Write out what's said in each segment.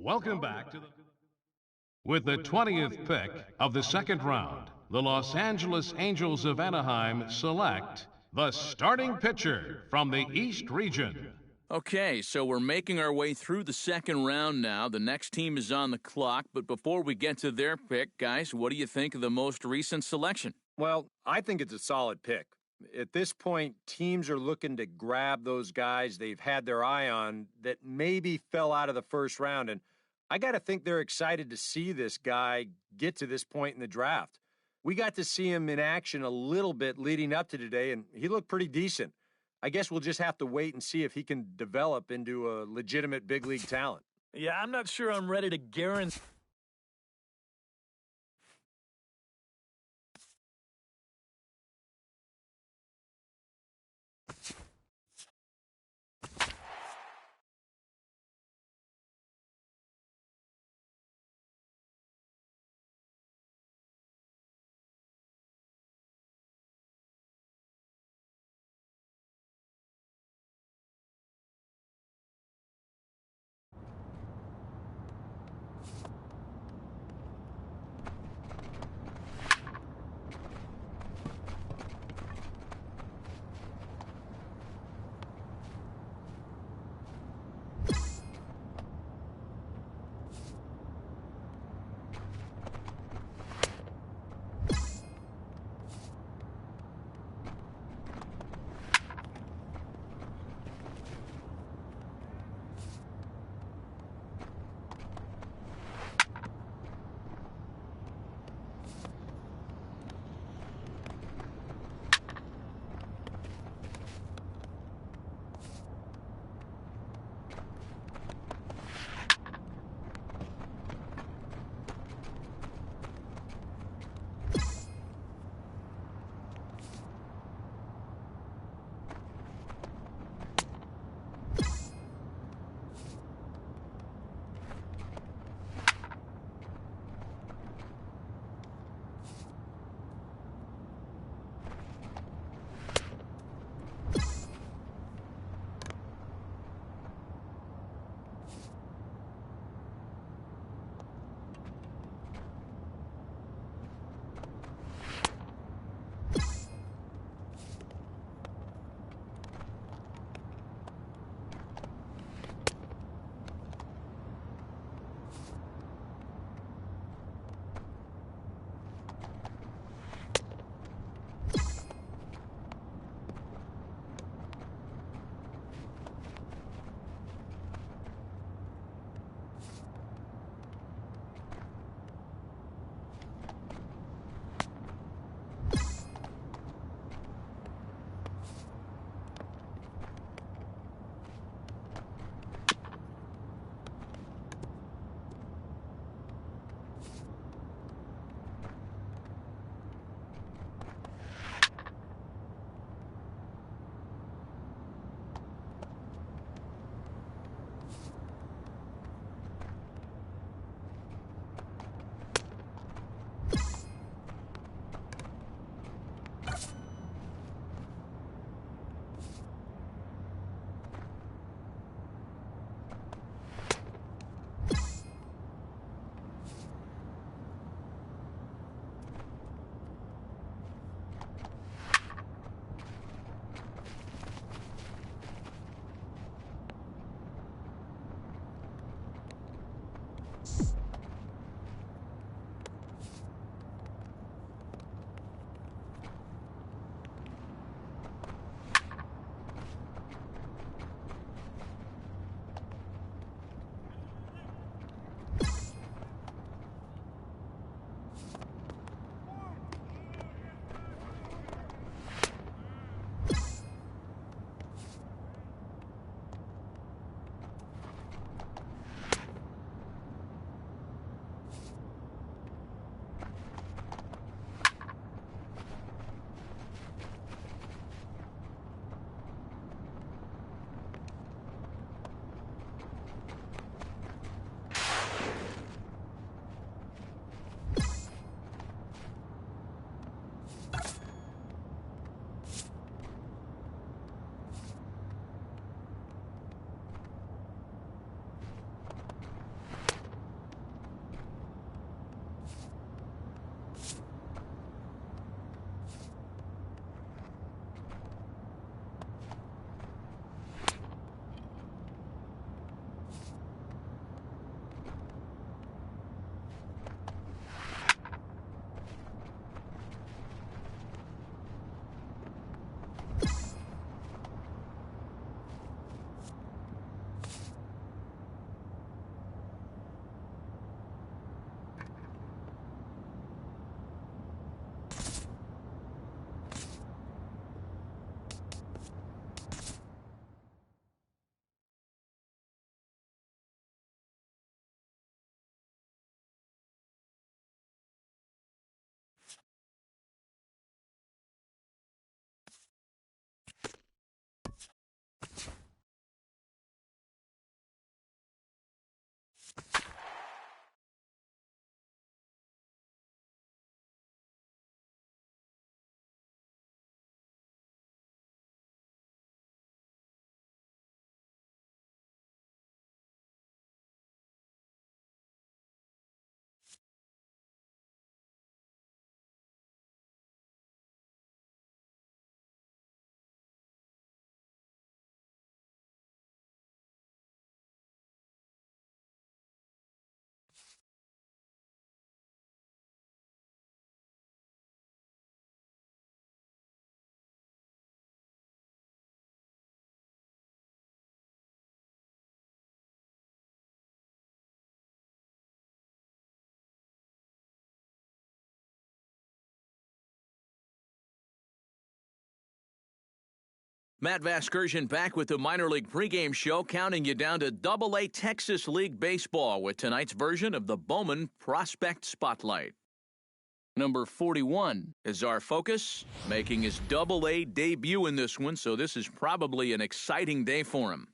Welcome back to the. With the 20th pick of the second round, the Los Angeles Angels of Anaheim select the starting pitcher from the East region. Okay, so we're making our way through the second round now. The next team is on the clock, but before we get to their pick, guys, what do you think of the most recent selection? Well, I think it's a solid pick. At this point, teams are looking to grab those guys they've had their eye on that maybe fell out of the first round. And I got to think they're excited to see this guy get to this point in the draft. We got to see him in action a little bit leading up to today, and he looked pretty decent. I guess we'll just have to wait and see if he can develop into a legitimate big league talent. Yeah, I'm not sure I'm ready to guarantee. Matt Vasgersian back with the minor league pregame show, counting you down to Double-A Texas League Baseball with tonight's version of the Bowman Prospect Spotlight. Number 41 is our focus, making his Double-A debut in this one, so this is probably an exciting day for him.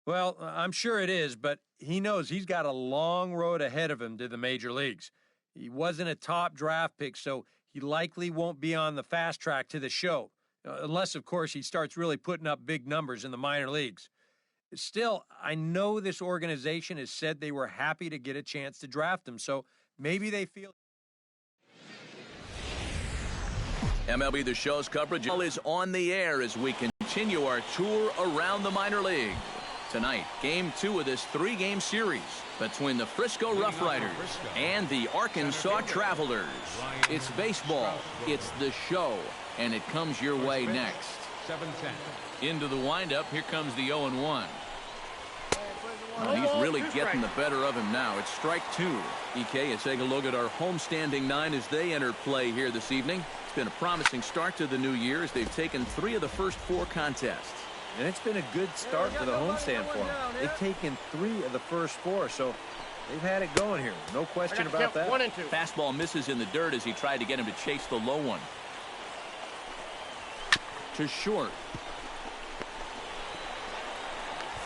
Well, I'm sure it is, but he knows he's got a long road ahead of him to the major leagues. He wasn't a top draft pick, so he likely won't be on the fast track to the show. Unless, of course, he starts really putting up big numbers in the minor leagues. Still, I know this organization has said they were happy to get a chance to draft him, so maybe they feel... MLB The Show's coverage is on the air as we continue our tour around the minor league. Tonight, Game 2 of this 3-game series between the Frisco Rough Riders and the Arkansas Travelers. It's baseball, it's the show, and it comes your way next. Into the windup, here comes the 0-1. He's really getting the better of him now. It's strike 2. EK, let's take a look at our homestanding 9 as they enter play here this evening. It's been a promising start to the new year as they've taken 3 of the first 4 contests. And it's been a good start for the homestand for them. They've taken 3 of the first 4, so they've had it going here. No question about that. 1 and 2. Fastball misses in the dirt as he tried to get him to chase the low one. To short.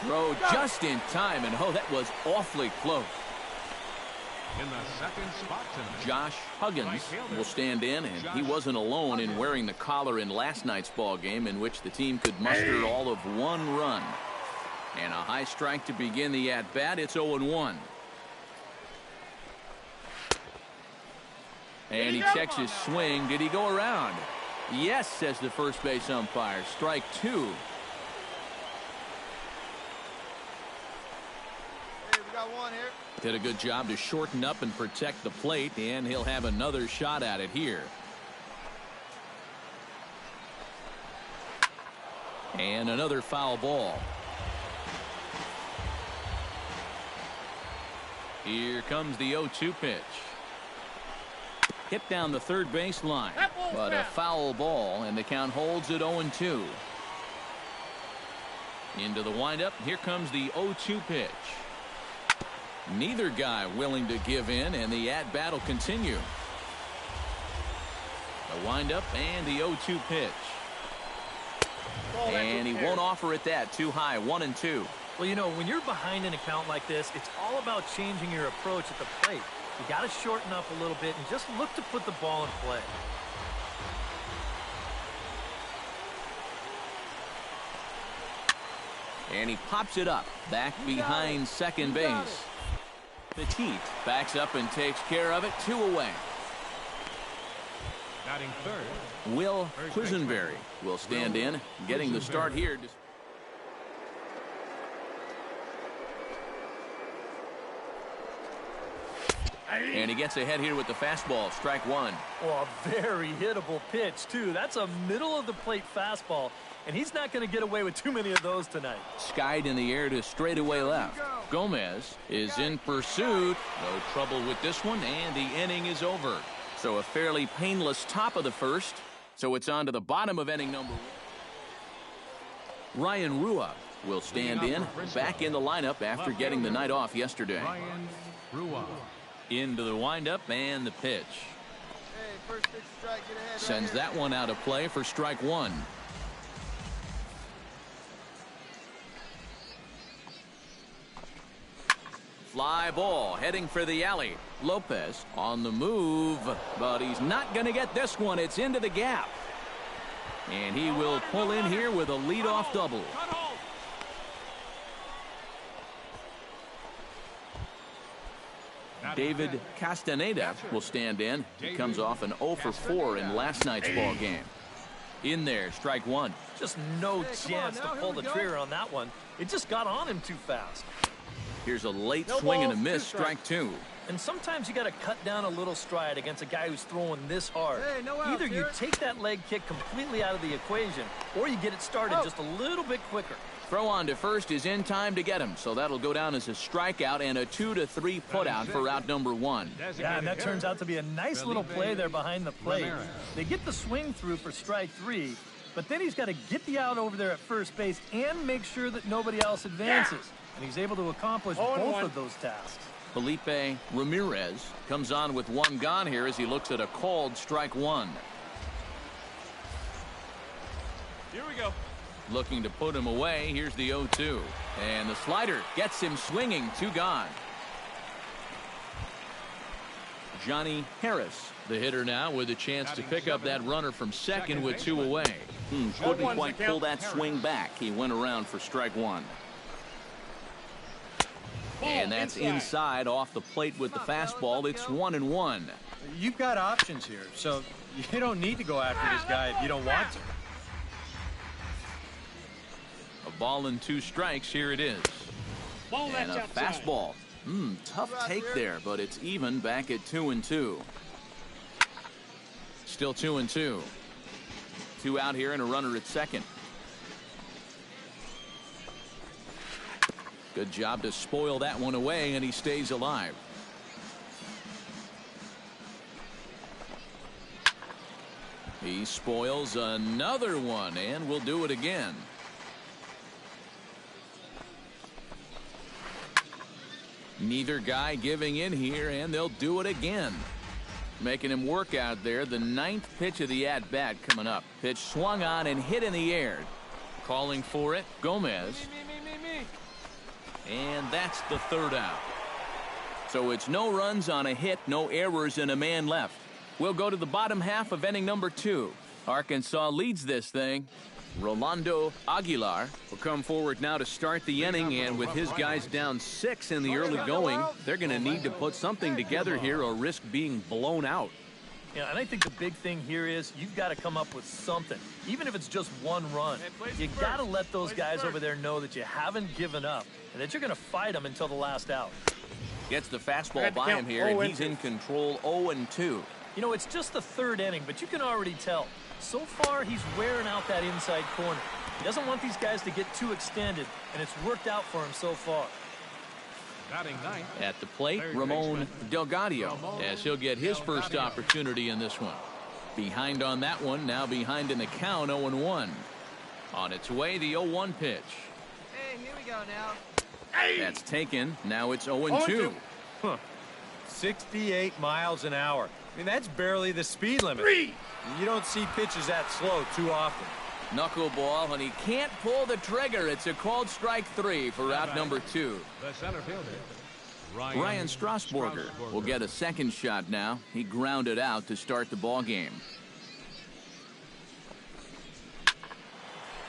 Throw just in time, and oh, that was awfully close. In the second spot tonight, Josh Huggins will stand in, and he wasn't alone in wearing the collar in last night's ball game, in which the team could muster all of 1 run. And a high strike to begin the at-bat. It's 0-1. And he checks his swing. Did he go around? Yes, says the first base umpire. Strike 2. Did a good job to shorten up and protect the plate, and he'll have another shot at it here. And another foul ball. Here comes the 0-2 pitch. Hit down the third base line, but a foul ball, and the count holds at 0-2. Into the windup, here comes the 0-2 pitch. Neither guy willing to give in, and the at-bat will continue. The windup and the 0-2 pitch. And he won't offer it that. Too high, 1-2. Well, you know, when you're behind an account like this, it's all about changing your approach at the plate. You got to shorten up a little bit and just look to put the ball in play. And he pops it up back behind second base. Petit backs up and takes care of it. 2 away. batting third, Will Quisenberry will stand in, getting the start here. And he gets ahead here with the fastball. Strike 1. Oh, a very hittable pitch, too. That's a middle-of-the-plate fastball, and he's not going to get away with too many of those tonight. Skied in the air to straightaway left. Gomez is in pursuit. No trouble with this one, and the inning is over. So a fairly painless top of the first. So it's on to the bottom of inning number 1. Ryan Rua will stand in, back in the lineup after getting the night off yesterday. Ryan Rua. Into the windup and the pitch. Sends that one out of play for strike 1. Fly ball heading for the alley. Lopez on the move, but he's not going to get this one. It's into the gap. And he will pull in here with a leadoff double. David Castaneda will stand in. He comes off an 0 for 4 in last night's ball game. In there, strike 1. Just no chance to pull the trigger on that one. It just got on him too fast. Here's a late swing and a miss, strike 2. And sometimes you got to cut down a little stride against a guy who's throwing this hard. Either you take that leg kick completely out of the equation, or you get it started just a little bit quicker. Throw on to first is in time to get him, so that'll go down as a strikeout and a 2-3 putout for out number 1. Yeah, and that turns out to be a nice little play there behind the plate. They get the swing through for strike 3, But then he's got to get the out over there at first base and make sure that nobody else advances. And he's able to accomplish both of those tasks. Felipe Ramirez comes on with one gone here as he looks at a called strike one. Here we go. Looking to put him away. Here's the 0-2. And the slider gets him swinging. Two gone. Johnny Harris, the hitter now, with a chance to pick up that runner from second with two away. Couldn't quite pull that swing back. He went around for strike one. And that's inside off the plate with the fastball. It's 1-1. You've got options here, so you don't need to go after this guy if you don't want to. A ball and two strikes. Here it is. And a fastball. Tough take there, but it's even back at 2-2. Still 2-2. Two out here and a runner at second. Good job to spoil that one away, and he stays alive. He spoils another one, and will do it again. Neither guy giving in here, and they'll do it again. Making him work out there. The ninth pitch of the at-bat coming up. Pitch swung on and hit in the air. Calling for it, Gomez. And that's the third out. So it's no runs on a hit, no errors, and a man left. We'll go to the bottom half of inning number 2. Arkansas leads this thing. Rolando Aguilar will come forward now to start the inning, and with his guys down 6 in the early going, they're going to need to put something together here or risk being blown out. Yeah, and I think the big thing here is you've got to come up with something, even if it's just one run. You got to let those guys over there know that you haven't given up and that you're going to fight them until the last out. Gets the fastball by him here, and he's in control. 0-2. You know, it's just the third inning, but you can already tell. So far, he's wearing out that inside corner. He doesn't want these guys to get too extended, and it's worked out for him so far. At the plate, Ramon Delgado, as he'll get his first opportunity in this one. Behind on that one, now behind in the count, 0-1. On its way, the 0-1 pitch. Hey, here we go now. That's taken. Now it's 0-2. 68 miles an hour. I mean, that's barely the speed limit. You don't see pitches that slow too often. Knuckleball, and he can't pull the trigger. It's a called strike 3 for out number 2. The center fielder, Ryan Strasburger will get a second shot now. He grounded out to start the ball game.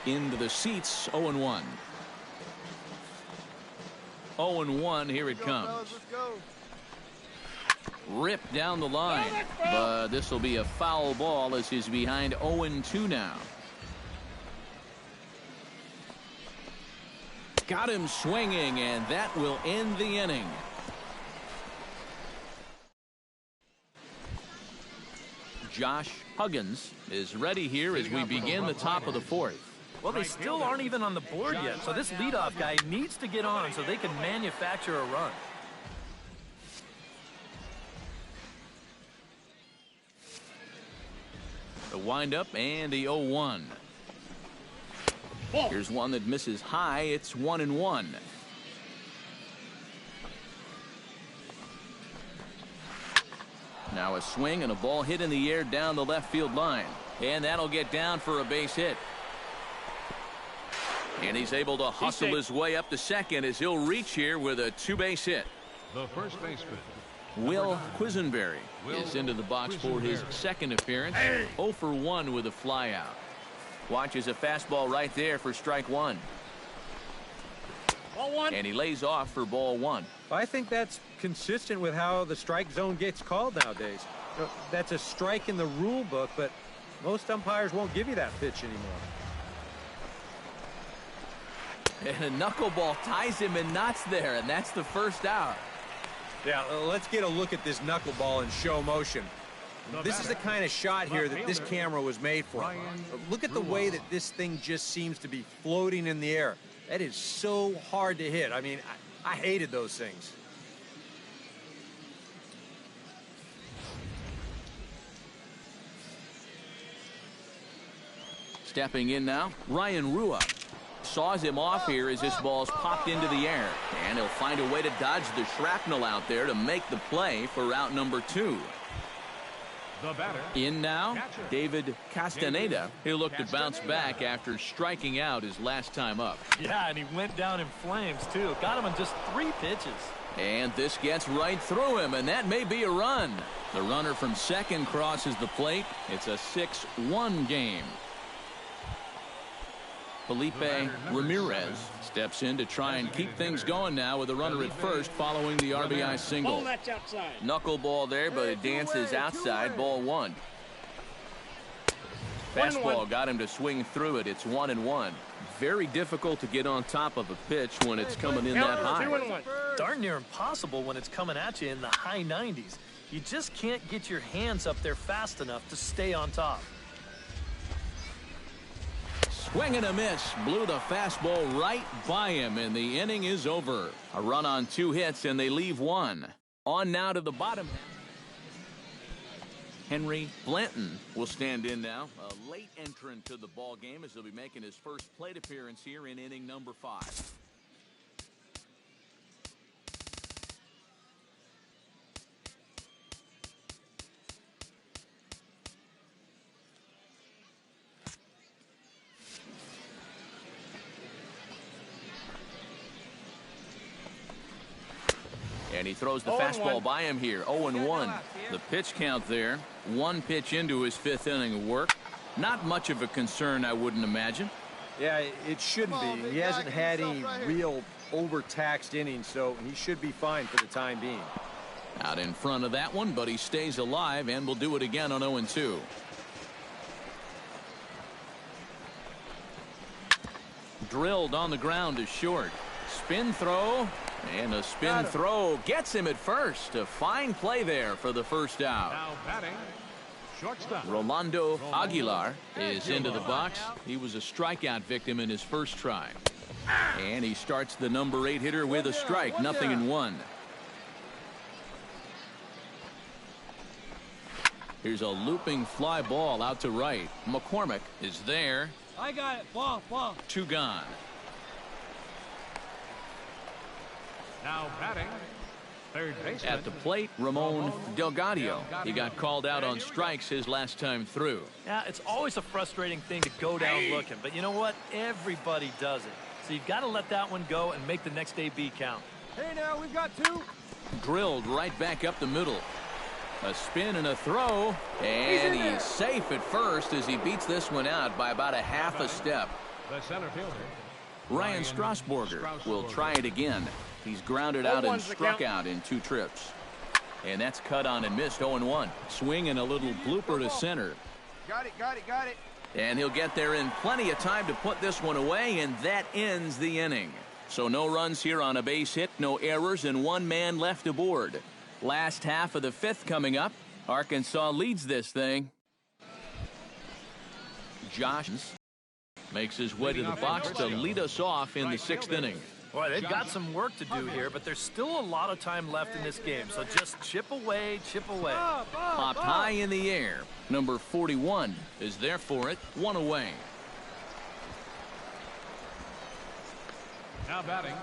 Into the seats, 0-1. 0-1, here it comes. Let's go. Ripped down the line, but this will be a foul ball as he's behind 0-2 now. Got him swinging, and that will end the inning. Josh Huggins is ready here as we begin the top of the 4th. Well, they still aren't even on the board yet, so this leadoff guy needs to get on so they can manufacture a run. The windup and the 0-1. Here's one that misses high. It's 1-1. Now a swing and a ball hit in the air down the left field line. And that'll get down for a base hit. And he's able to hustle his way up to second as he'll reach here with a 2-base hit. the first baseman. Will Quisenberry is into the box for his second appearance. 0 for 1 with a flyout. Watches a fastball right there for strike 1. Ball 1. And he lays off for ball 1. I think that's consistent with how the strike zone gets called nowadays. You know, that's a strike in the rule book, but most umpires won't give you that pitch anymore. And a knuckleball ties him in knots there, and that's the first out. Yeah, let's get a look at this knuckleball in show motion. This is the kind of shot here that this camera was made for. Look at the way that this thing just seems to be floating in the air. That is so hard to hit. I mean, I hated those things. Stepping in now, Ryan Rua. Saws him off here as this ball's popped into the air. And he'll find a way to dodge the shrapnel out there to make the play for route number 2. The batter. In now, David Castaneda. He'll look to bounce back after striking out his last time up. Yeah, and he went down in flames, too. Got him in just 3 pitches. And this gets right through him, and that may be a run. The runner from second crosses the plate. It's a 6-1 game. Felipe Ramirez steps in to try and keep things going now with a runner at first following the RBI single. Knuckleball there, but it dances outside. Ball 1. Fastball got him to swing through it. It's 1-1. Very difficult to get on top of a pitch when it's coming in that high. Darn near impossible when it's coming at you in the high 90s. You just can't get your hands up there fast enough to stay on top. Swing and a miss. Blew the fastball right by him, and the inning is over. A run on 2 hits, and they leave 1. On now to the bottom. Henry Blanton will stand in now. A late entrant to the ball game as he'll be making his first plate appearance here in inning number 5. And he throws the fastball by him here. 0-1. The pitch count there. 1 pitch into his 5th inning of work. Not much of a concern, I wouldn't imagine. Yeah, it shouldn't be. He hasn't had any real overtaxed innings, so he should be fine for the time being. Out in front of that one, but he stays alive and will do it again on 0-2. Drilled on the ground to short. Spin throw. And a spin throw gets him at first. A fine play there for the first out. Now batting, shortstop. Rolando Aguilar is into the box. He was a strikeout victim in his first try. And he starts the number 8 hitter with a strike. 0-1. Here's a looping fly ball out to right. McCormick is there. I got it. Ball. 2 gone. Now batting, third baseman. At the plate, Ramon Delgado. He got called out on strikes his last time through. Yeah, it's always a frustrating thing to go down looking, but you know what? Everybody does it. So you've got to let that one go and make the next AB count. Hey, now we've got 2. Drilled right back up the middle. A spin and a throw, and he's safe at first as he beats this one out by about a half a step. The center fielder. Ryan Strasburger will try it again. He's grounded out and struck out in 2 trips. And that's cut on and missed. 0-1. Swing and a little blooper to center. Got it. And he'll get there in plenty of time to put this one away, and that ends the inning. So no runs here on a base hit, no errors, and 1 man left aboard. Last half of the 5th coming up. Arkansas leads this thing. Josh makes his way to the box to lead us off in the 6th inning. Boy, they've got some work to do here, but there's still a lot of time left in this game. So just chip away. Popped high in the air. Number 41 is there for it. 1 away. Now batting,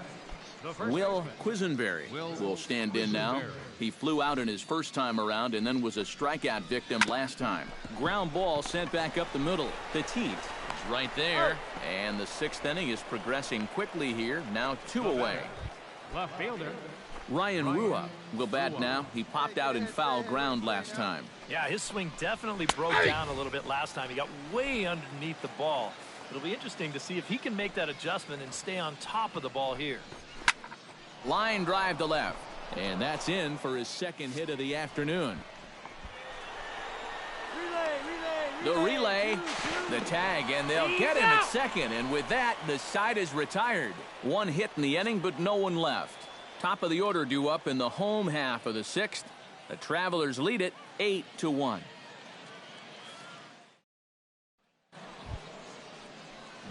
the first Will baseman. Quisenberry Will will stand in now. Quisenberry. He flew out in his first time around and then was a strikeout victim last time. Ground ball sent back up the middle. Petit is right there. And the 6th inning is progressing quickly here. Now 2 away. Left fielder. Ryan Rua will bat now. He popped out in foul ground last time. Yeah, his swing definitely broke down a little bit last time. He got way underneath the ball. It'll be interesting to see if he can make that adjustment and stay on top of the ball here. Line drive to left. And that's in for his 2nd hit of the afternoon. The relay, the tag, and they'll get him at second. And with that, the side is retired. 1 hit in the inning, but no one left. Top of the order due up in the home half of the 6th. The Travelers lead it 8-1.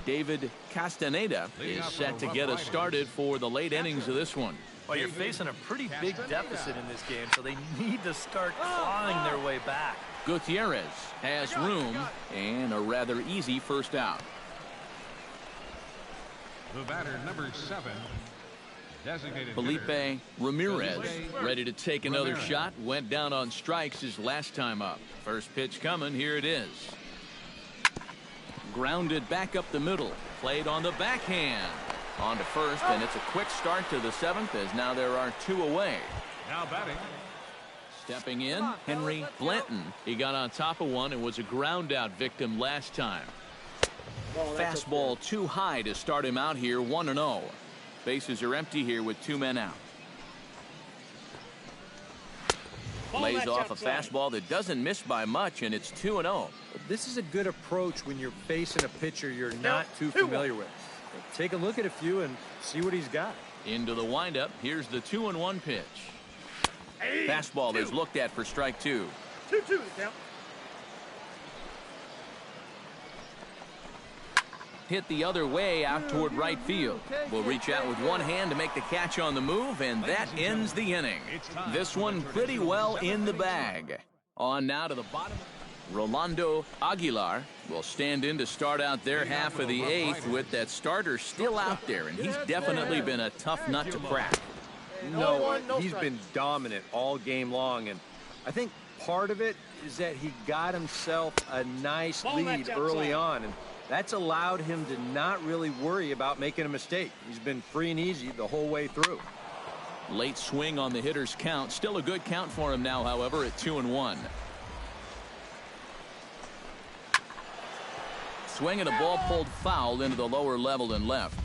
David Castaneda is set to get us started for the late innings of this one. Well, you're facing a pretty big deficit in this game, so they need to start clawing their way back. Gutierrez has room and a rather easy first out. The batter, number 7, designated Felipe hitter, Ramirez ready to take another shot. Went down on strikes his last time up. First pitch coming. Here it is. Grounded back up the middle. Played on the backhand. On to first, and it's a quick start to the 7th as now there are 2 away. Now batting, Stepping in, Henry Blanton. He got on top of one and was a ground out victim last time. Fastball too high to start him out here, 1-0. Bases are empty here with 2 men out. Lays off a fastball that doesn't miss by much, and it's 2-0. This is a good approach when you're facing a pitcher you're not too familiar with. Take a look at a few and see what he's got. Into the windup. Here's the 2-1 pitch. Fastball is looked at for strike 2. 2-2 the count. Hit the other way out toward right field. Will reach out with one hand to make the catch on the move, and that ends the inning. This one pretty well in the bag. On now to the bottom. Rolando Aguilar will stand in to start out their half of the 8th with that starter still out there, and he's definitely been a tough nut to crack. No, he's been dominant all game long, and I think part of it is that he got himself a nice lead early on, and that's allowed him to not really worry about making a mistake. He's been free and easy the whole way through. Late swing on the hitter's count. Still a good count for him now, however, at 2-1. Swing and a ball pulled foul into the lower level and left.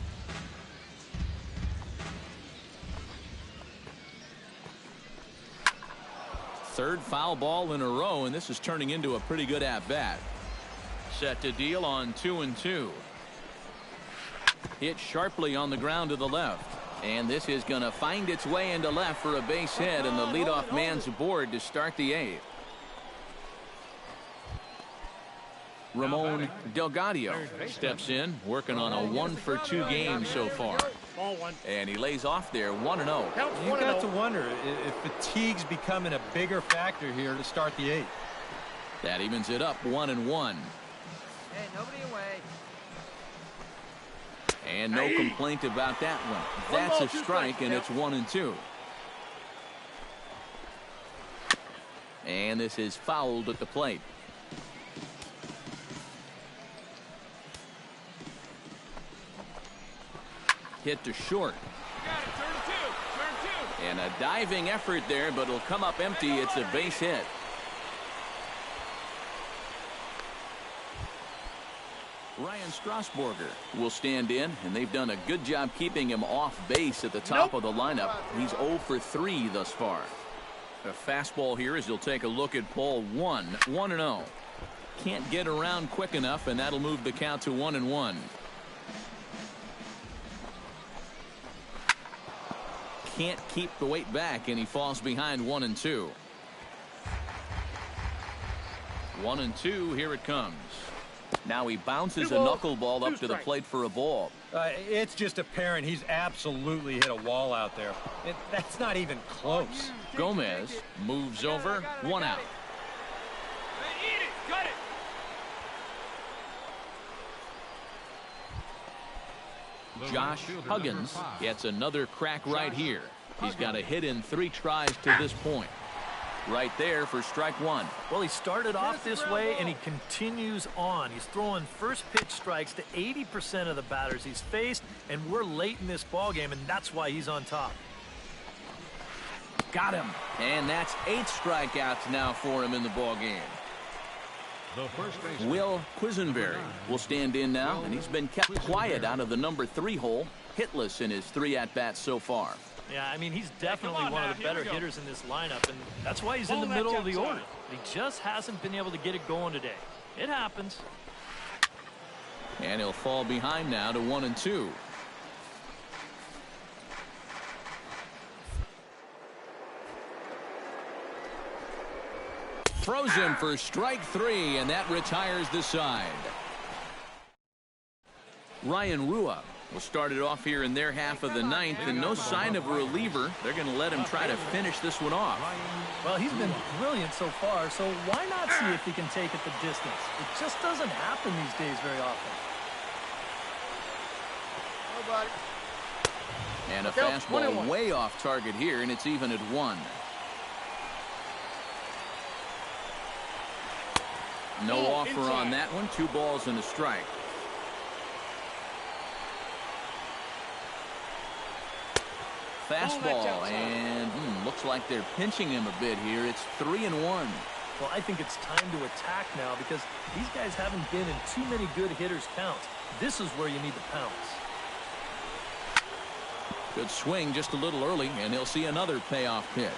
Third foul ball in a row, and this is turning into a pretty good at-bat. Set to deal on 2-2. Hit sharply on the ground to the left. And this is going to find its way into left for a base hit, and the leadoff man's aboard to start the 8th. Ramon Delgado steps in, working on a 1-for-2 game so far. And he lays off there, 1-0. You got to wonder if fatigue's becoming a bigger factor here to start the 8th. That evens it up, 1-1. Hey, nobody away. And no complaint about that one. That's a strike, and it's 1-2. And this is fouled at the plate. Hit to short. Got it. Turn 2. And a diving effort there, but it'll come up empty. It's a base hit. Ryan Strasburger will stand in, and they've done a good job keeping him off base at the top of the lineup. He's 0 for 3 thus far. A fastball here as he'll take a look at ball 1, 1-0. Can't get around quick enough, and that'll move the count to 1-1. Can't keep the weight back, and he falls behind 1-2. 1-2, here it comes. Now he bounces a knuckleball up to the plate for a ball. It's just apparent he's absolutely hit a wall out there. That's not even close. Gomez moves over, 1 out. Hey, eat it. Cut it. Josh Huggins gets another crack right here. He's got a hit in 3 tries to this point. Right there for strike 1. Well, he started off this way, and he continues on. He's throwing first pitch strikes to 80% of the batters he's faced, and we're late in this ball game, and that's why he's on top. Got him. And that's 8 strikeouts now for him in the ball game. the first baseman. Will Quisenberry will stand in now, and he's been kept quiet out of the number 3 hole, hitless in his 3 at-bats so far. Yeah, I mean, he's definitely one of the better hitters in this lineup, and that's why he's in the middle of the order. He just hasn't been able to get it going today. It happens. And he'll fall behind now to 1-2. Throws him for strike 3, and that retires the side. Ryan Rua We'll start it off here in their half of the ninth, and no sign of a reliever. They're going to let him try to finish this one off. Well, he's been brilliant so far, so why not see if he can take it the distance? It just doesn't happen these days very often. Nobody. And a fastball way off target here, and it's even at 1. No offer on that one. 2 balls and a strike. Fastball, and looks like they're pinching him a bit here. It's 3-1. Well, I think it's time to attack now because these guys haven't been in too many good hitters' counts. This is where you need to pounce. Good swing just a little early, and he'll see another payoff pitch.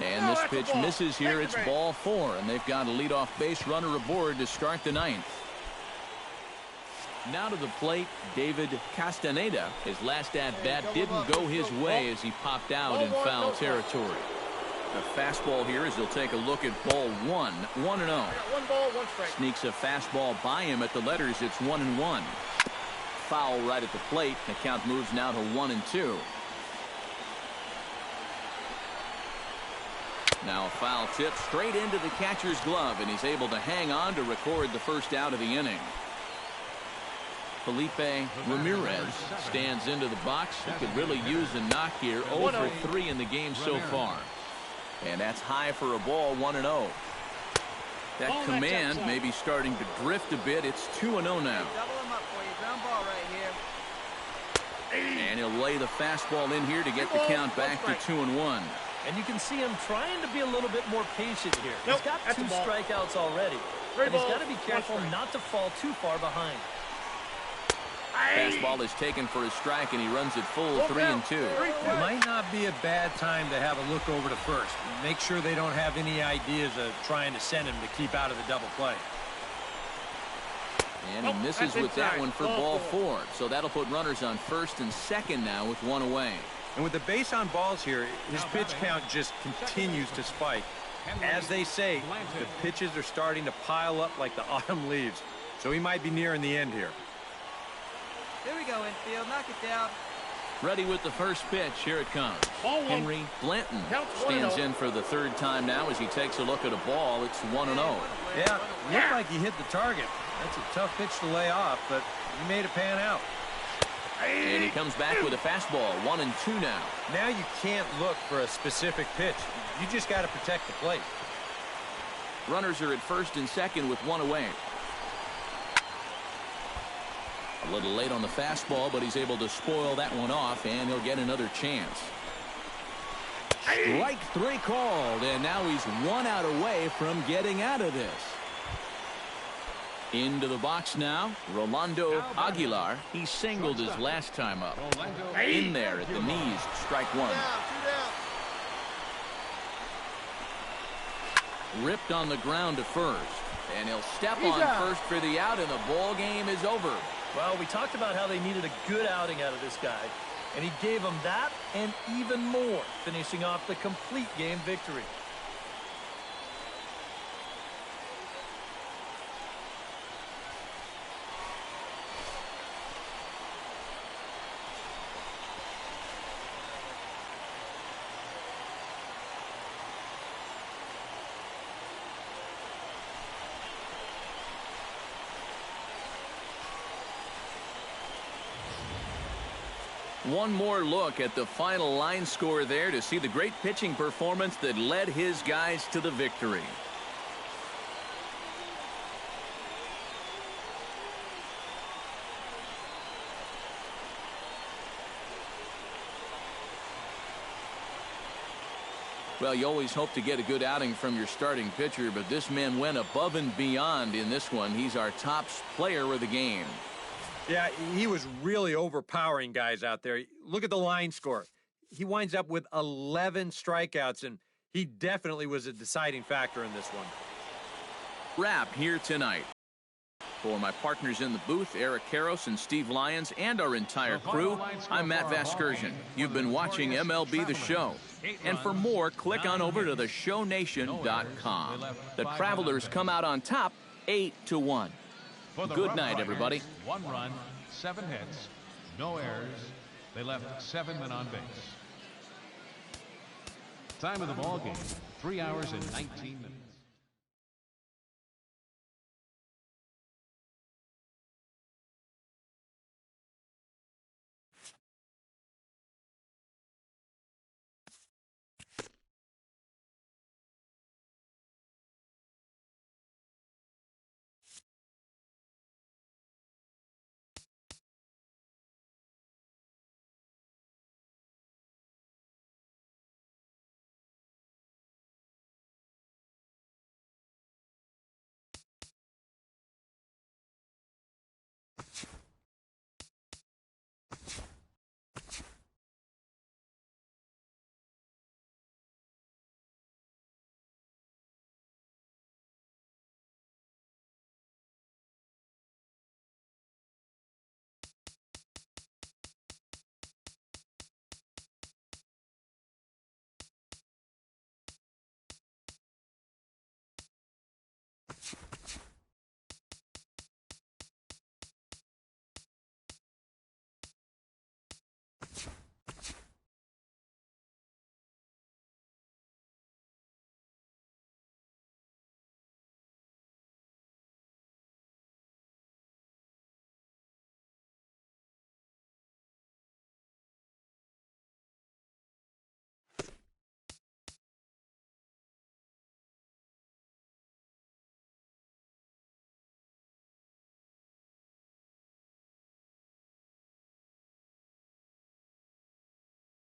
And this pitch misses here. It's ball 4, and they've got a leadoff base runner aboard to start the 9th. Now to the plate, David Castaneda. His last at-bat didn't go his way as he popped out in foul territory. A fastball here as he'll take a look at ball 1. 1-0. 1 ball, 1 strike. Sneaks a fastball by him at the letters. It's 1-1. Foul right at the plate. The count moves now to 1-2. Now a foul tip straight into the catcher's glove, and he's able to hang on to record the first out of the inning. Felipe Ramirez stands into the box. He could really use a knock here. 0 for 3 in the game so far. And that's high for a ball. 1-0. That command may be starting to drift a bit. It's 2-0 now. Double him up for you. Ground ball right here. And he'll lay the fastball in here to get the count back to 2-1. And you can see him trying to be a little bit more patient here. He's got 2 strikeouts already. And he's got to be careful not to fall too far behind. Fastball is taken for a strike, and he runs it full 3-2. It might not be a bad time to have a look over to first. Make sure they don't have any ideas of trying to send him to keep out of the double play. And he misses with that one for ball 4. So that'll put runners on first and second now with 1 away. And with the base on balls here, his pitch count just continues to spike. As they say, the pitches are starting to pile up like the autumn leaves. So he might be nearing the end here. Here we go, infield. Knock it down. Ready with the first pitch. Here it comes. Henry Blanton stands in for the 3rd time now as he takes a look at a ball. It's 1-0. Yeah, looked like he hit the target. That's a tough pitch to lay off, but he made it pan out. And he comes back with a fastball. 1-2 now. Now you can't look for a specific pitch. You just got to protect the plate. Runners are at first and second with 1 away. A little late on the fastball, but he's able to spoil that one off, and he'll get another chance. Strike 3 called, and now he's 1 out away from getting out of this. Into the box now, Rolando Aguilar. He singled his last time up. In there at the knees, strike 1. Ripped on the ground to first, and he'll step on first for the out, and the ball game is over. Well, we talked about how they needed a good outing out of this guy, and he gave them that and even more, finishing off the complete game victory. One more look at the final line score there to see the great pitching performance that led his guys to the victory. Well, you always hope to get a good outing from your starting pitcher, but this man went above and beyond in this one. He's our top player of the game. Yeah, he was really overpowering guys out there. Look at the line score. He winds up with 11 strikeouts, and he definitely was a deciding factor in this one. Wrap here tonight. For my partners in the booth, Eric Karros and Steve Lyons, and our entire crew, I'm Matt Vasgersian. You've been watching MLB The Show. And for more, click on over to theshownation.com. The Travelers come out on top 8-1. For the Good Rough night, Riders, everybody. 1 run, 7 hits, no errors. They left 7 men on base. Time of the ball game, 3 hours and 19 minutes.